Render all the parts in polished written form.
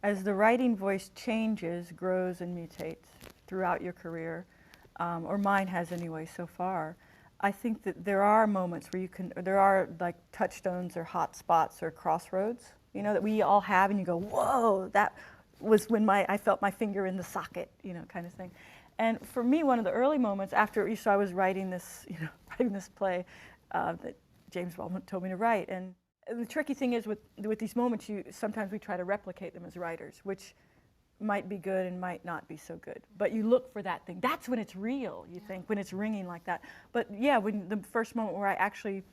as the writing voice changes, grows, and mutates throughout your career, or mine has anyway so far, I think that there are moments where there are like touchstones or hot spots or crossroads, you know, that we all have, and you go, whoa, that was when I felt my finger in the socket, you know, kind of thing. And for me, one of the early moments after, so I was writing this, you know, writing this play that James Baldwin told me to write, and the tricky thing is with these moments, sometimes we try to replicate them as writers, which might be good and might not be so good. But you look for that thing. That's when it's real, you think, when it's ringing like that. But yeah, when the first moment where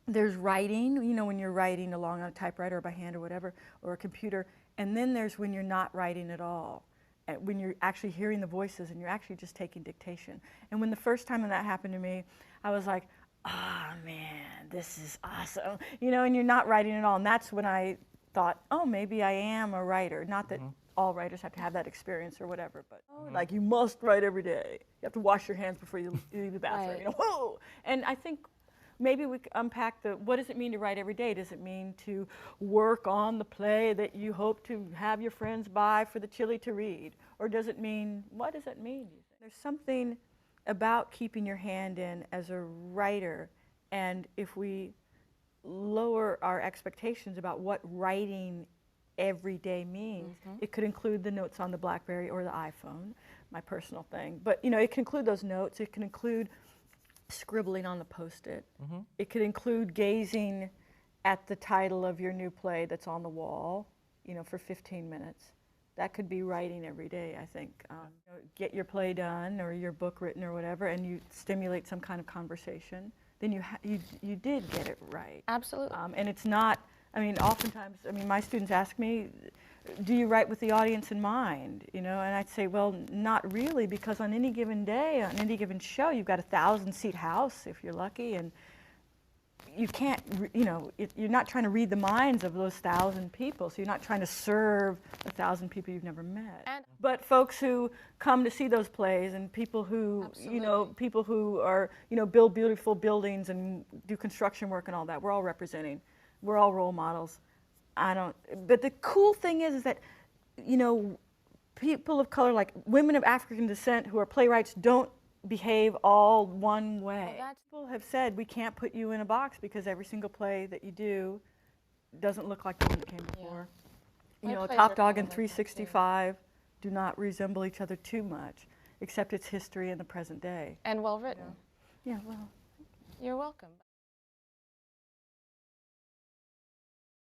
there's writing, you know, when you're writing along on a typewriter or by hand or whatever, or a computer, and then there's when you're not writing at all, when you're actually hearing the voices and you're actually just taking dictation. And when the first time that happened to me, I was like, oh man, this is awesome, you know, and you're not writing at all. And that's when I thought, oh, maybe I am a writer. Not that all writers have to have that experience or whatever, but like you must write every day. You have to wash your hands before you leave the bathroom, you know, whoa! And I think maybe we could unpack what does it mean to write every day? Does it mean to work on the play that you hope to have your friends buy for the chili to read? Or does it mean, what does it mean? There's something about keeping your hand in as a writer, and if we lower our expectations about what writing every day means, it could include the notes on the BlackBerry or the iPhone, my personal thing, but you know, it can include those notes, it can include scribbling on the Post-it, it could include gazing at the title of your new play that's on the wall, you know, for 15 minutes. That could be writing every day, I think. Get your play done or your book written or whatever, and you stimulate some kind of conversation, then you did get it right. Absolutely. And it's not, I mean, oftentimes, I mean, my students ask me, do you write with the audience in mind? You know, and I'd say, well, not really, because on any given day, on any given show, you've got a 1,000-seat house if you're lucky, and you can't, you know, you're not trying to read the minds of those 1,000 people, so you're not trying to serve 1,000 people you've never met. But folks who come to see those plays, and people who, you know, people who are, you know, build beautiful buildings and do construction work and all that, we're all representing. We're all role models. But the cool thing is that, you know, people of color, like women of African descent who are playwrights, don't behave all one way. Well, people have said we can't put you in a box because every single play that you do doesn't look like the one that came before. You know, Top Dog and 365 do not resemble each other too much, except it's history in the present day. And well written. Yeah, well. You're welcome.